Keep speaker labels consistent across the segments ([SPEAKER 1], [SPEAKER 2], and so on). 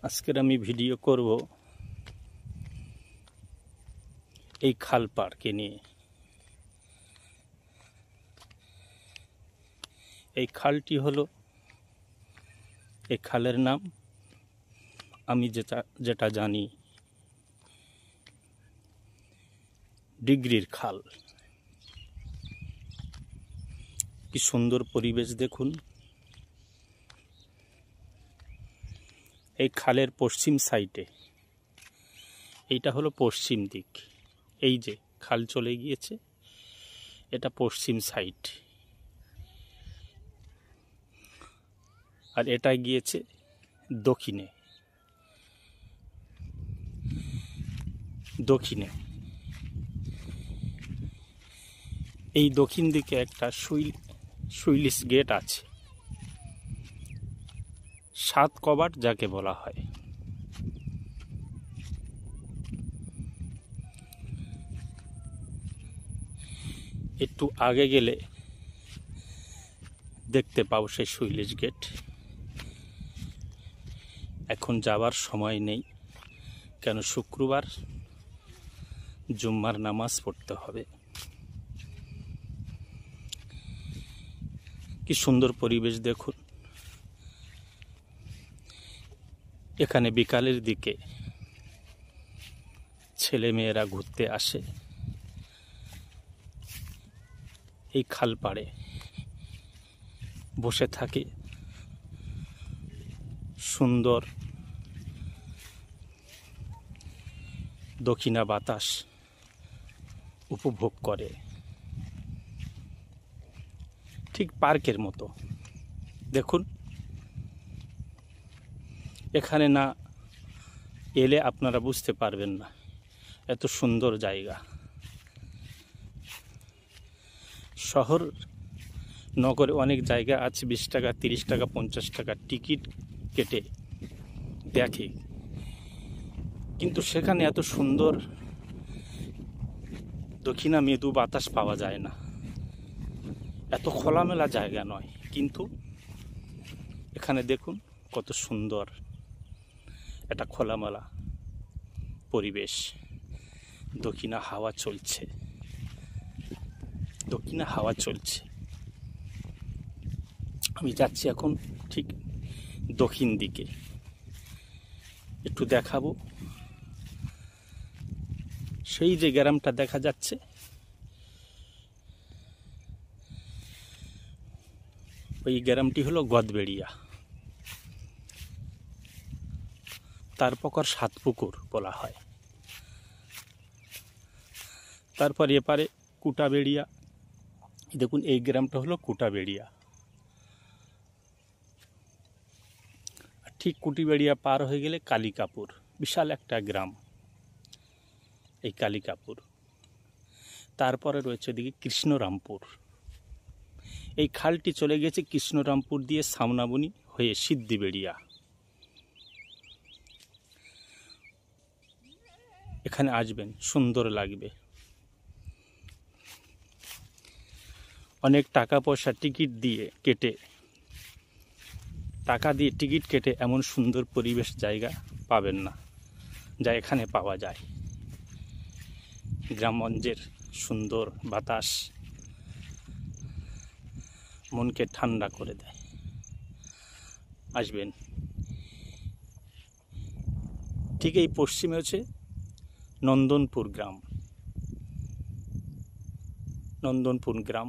[SPEAKER 1] আজকের আমি ভিডিও করব এই খাল পাড়কে নিয়ে। এই খালটি হলো, এই খালের নাম আমি যেটা জানি ডিগ্রির খাল। কি সুন্দর পরিবেশ দেখুন। এই খালের পশ্চিম সাইডে, এইটা হলো পশ্চিম দিক। এই যে খাল চলে গিয়েছে, এটা পশ্চিম সাইড, আর এটা গিয়েছে দক্ষিণে। এই দক্ষিণ দিকে একটা সুইলিশ গেট আছে, 7 কবাট যাকে বলা হয়। একটু আগে গেলে দেখতে পাবো সেই সুইলিশ গেট। এখন যাবার সময় নেই, কেন শুক্রবার জুম্মার নামাজ পড়তে হবে। কি সুন্দর পরিবেশ দেখুন। এখানে বিকালের দিকে ছেলে মেয়েরা ঘুরতে আসে। এই খাল পাড়ে বসে থাকে, সুন্দর দক্ষিণা বাতাস উপভোগ করে, ঠিক পার্কের মতো। দেখুন, এখানে না এলে আপনারা বুঝতে পারবেন না এত সুন্দর জায়গা। শহর নগরে অনেক জায়গা আছে 20 টাকা, 30 টাকা, 50 টাকা টিকিট কেটে দেখে, কিন্তু সেখানে এত সুন্দর দক্ষিণা মৃদু বাতাস পাওয়া যায় না। এত খোলামেলা জায়গা নয়, কিন্তু এখানে দেখুন কত সুন্দর একটা খোলামেলা পরিবেশ। দক্ষিণা হাওয়া চলছে। আমি যাচ্ছি এখন ঠিক দক্ষিণ দিকে, একটু দেখাবো। সেই যে গ্রামটা দেখা যাচ্ছে, ওই গ্রামটি হলো গদবেড়িয়া। তার পকর 7 পুকুর বলা হয়। তারপর এপারে কুটাবেড়িয়া। দেখুন, এই গ্রামটা হলো কুটাবেড়িয়া। ঠিক কুটিবেড়িয়া পার হয়ে গেলে কালিকাপুর, বিশাল একটা গ্রাম এই কালিকাপুর। তারপরে রয়েছে এদিকে কৃষ্ণরামপুর। এই খালটি চলে গেছে কৃষ্ণরামপুর দিয়ে সামনাবনি হয়ে সিদ্ধিবেড়িয়া। এখানে আসবেন, সুন্দর লাগবে। অনেক টাকা পয়সা টাকা দিয়ে টিকিট কেটে এমন সুন্দর পরিবেশ জায়গা পাবেন না, যা এখানে পাওয়া যায়। গ্রামগঞ্জের সুন্দর বাতাস মনকে ঠান্ডা করে দেয়। আসবেন। ঠিক এই পশ্চিমে হচ্ছে নন্দনপুর গ্রাম।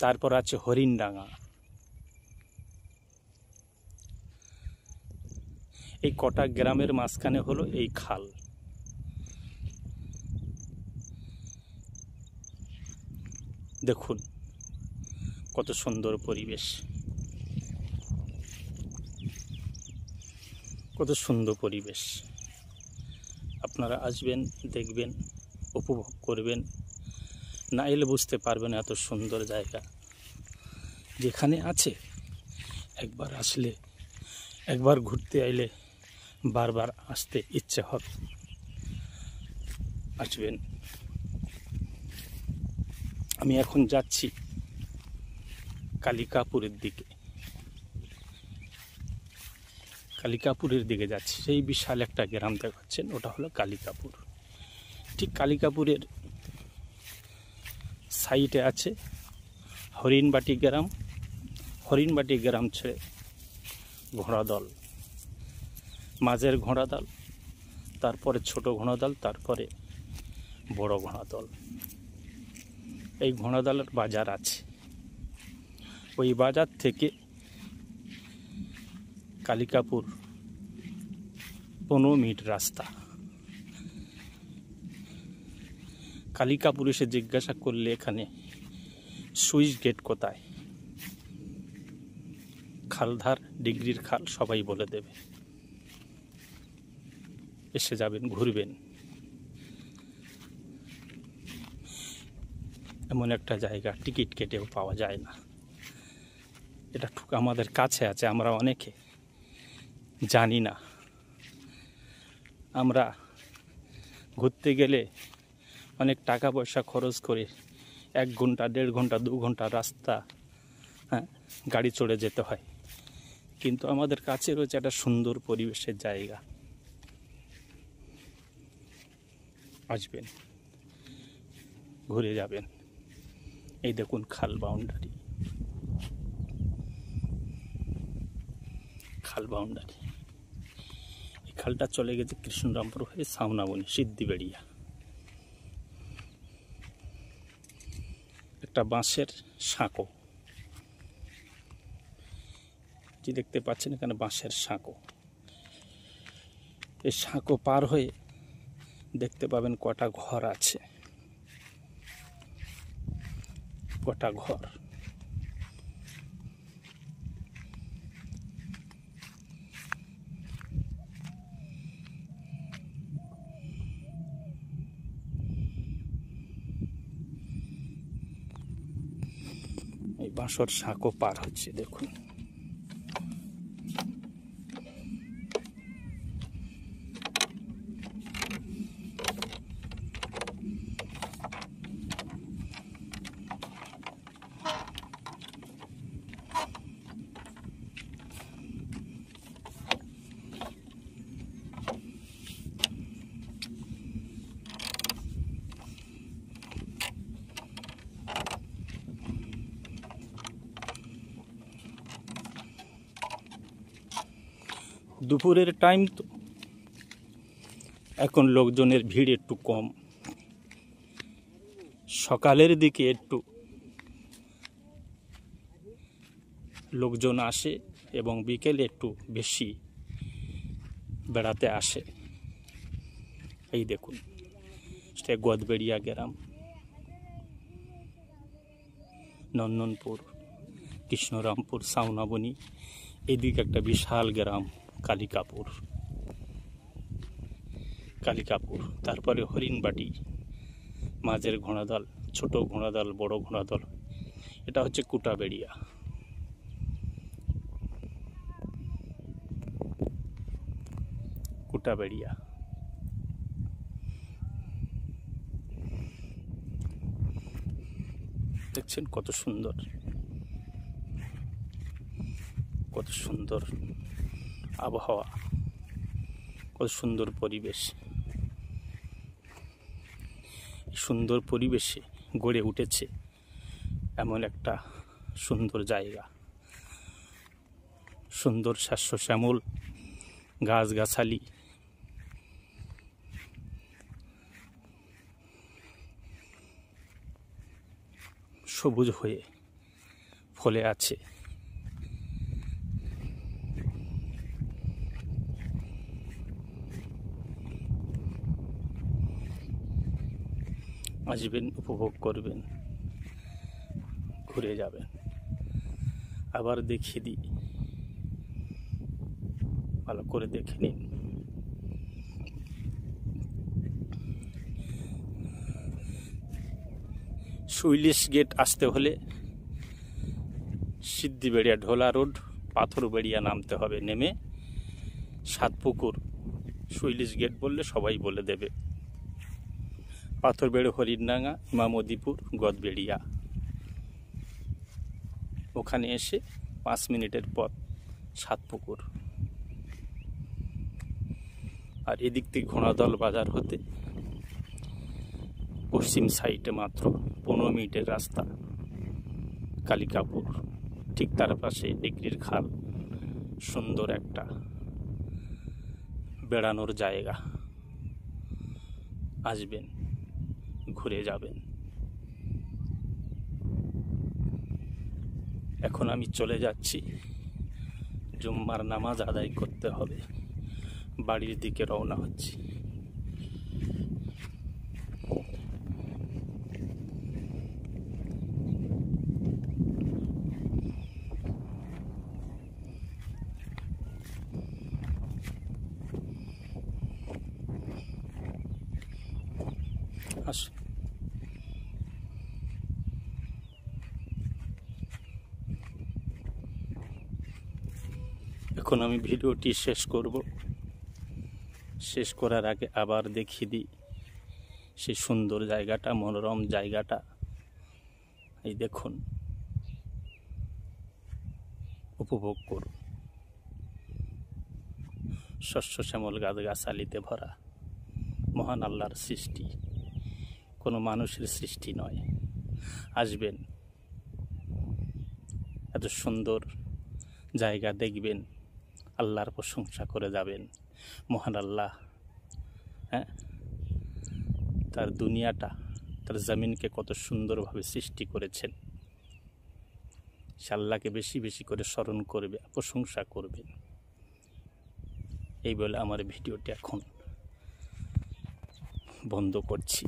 [SPEAKER 1] তারপর আছে হরিণডাঙ্গা। এই কটা গ্রামের মাঝখানে হলো এই খাল। দেখুন কত সুন্দর পরিবেশ, আপনারা আসবেন, দেখবেন, উপভোগ করবেন। না এলে বুঝতে পারবেন এত সুন্দর জায়গা যেখানে আছে। একবার ঘুরতে আইলে বারবার আসতে ইচ্ছে হবে। আসবেন। আমি এখন যাচ্ছি কালিকাপুরের দিকে। কালিকাপুরের দিকে যাচ্ছি। সেই বিশাল একটা গ্রাম দেখাচ্ছেন, ওটা হলো কালিকাপুর। ঠিক কালিকাপুরের সাইডে আছে হরিণবাটি গ্রাম। হরিণবাটি গ্রাম ছেড়ে ঘোড়াদল, মাঝের ঘোড়াদল, তারপরে ছোট ঘোড়াদল, তারপরে বড় ঘোড়াদল। এই ঘোড়াদলের বাজার আছে। ওই বাজার থেকে কালিকাপুর 15 মিনিট রাস্তা। কালিকাপুর এসে জিজ্ঞাসা করলে এখানে সুইচ গেট কোথায়, খালধার, ডিগ্রির খাল, সবাই বলে দেবে। এসে যাবেন, ঘুরবেন। এমন একটা জায়গা টিকিট কেটেও পাওয়া যায় না। এটা ঠিক আমাদের কাছে আছে, আমরা অনেকে জানি না। আমরা ঘুরতে গেলে অনেক টাকা পয়সা খরচ করে 1 ঘন্টা, 1.5 ঘন্টা, 2 ঘন্টা রাস্তা গাড়ি চড়ে যেতে হয়। কিন্তু আমাদের কাছে রয়েছে একটা সুন্দর পরিবেশের জায়গা। আসবেন, ঘুরে যাবেন। এই দেখুন খাল বাউন্ডারি, খাল বাউন্ডারি। এই খালটা চলে গেছে কৃষ্ণরামপুর হয়ে সাউনাবনি, সিদ্ধিবেড়িয়া। একটা বাঁশের সাঁকো, যে দেখতে পাচ্ছেন এখানে বাঁশের সাঁকো। এই সাঁকো পার হয়ে দেখতে পাবেন কটা ঘর আছে, কটা ঘর। এই বাঁশর সাঁকো পার হচ্ছে, দেখুন। দুপুরের টাইম তো, এখন লোকজনের ভিড় একটু কম। সকালের দিকে একটু লোকজন আসে এবং বিকেলে একটু বেশি বেড়াতে আসে। এই দেখুন, সেটা গদবেড়িয়া গ্রাম, নন্দনপুর, কৃষ্ণরামপুর, সাউনাবনি। এদিকে একটা বিশাল গ্রাম কালিকাপুর। কালিকাপুর, তারপরে হরিণবাটি, মাঝের ঘোড়াদল, ছোট ঘোড়াদল, বড় ঘোড়াদল। এটা হচ্ছে কুটাবেড়িয়া। কুটাবেড়িয়া দেখছেন কত সুন্দর, কত সুন্দর আবহাওয়া, কত সুন্দর পরিবেশ। সুন্দর পরিবেশে গড়ে উঠেছে এমন একটা সুন্দর জায়গা। সুন্দর শস্য শ্যামল, গাছগাছালি, সবুজ হয়ে ফলে আছে। আসবেন, উপভোগ করবেন, ঘুরে যাবেন। আবার দেখিয়ে দিই, ভালো করে দেখে নিন। সুইলিশ গেট আসতে হলে সিদ্ধিবেড়িয়া ঢোলা রোড, পাথরবেড়িয়া নামতে হবে। নেমে 7 পুকুর, সুইলিশ গেট বললে সবাই বলে দেবে। পাথরবেড়ি, হরিণডাঙ্গা, ইমামদিপুর, গদবেড়িয়া। ওখানে এসে 5 মিনিটের পথ 7 পুকুর। আর এদিক থেকে ঘোড়াদল বাজার হতে পশ্চিম সাইডে মাত্র 15 মিনিটের রাস্তা কালিকাপুর। ঠিক তার পাশে ডিগ্রির খাল, সুন্দর একটা বেড়ানোর জায়গা। আসবেন, ঘুরে যাবেন। এখন আমি চলে যাচ্ছি, জুম্মার নামাজ আদায় করতে হবে, বাড়ির দিকে রওনা হচ্ছি। আসুন। এখন আমি ভিডিওটি শেষ করব। শেষ করার আগে আবার দেখিয়ে দিই সেই সুন্দর জায়গাটা, মনোরম জায়গাটা। এই দেখুন, উপভোগ করুন। শস্য শ্যামল গাছগাছালিতে ভরা, মহান আল্লাহর সৃষ্টি, কোনো মানুষের সৃষ্টি নয়। আসবেন, এত সুন্দর জায়গা দেখবেন, আল্লাহর প্রশংসা করে যাবেন। মহান আল্লাহ তার দুনিয়াটা, তার জমিনকে কত সুন্দরভাবে সৃষ্টি করেছেন। সে আল্লাহকে বেশি বেশি করে স্মরণ করবে, প্রশংসা করবেন। এই বলে আমার ভিডিওটি এখন বন্ধ করছি।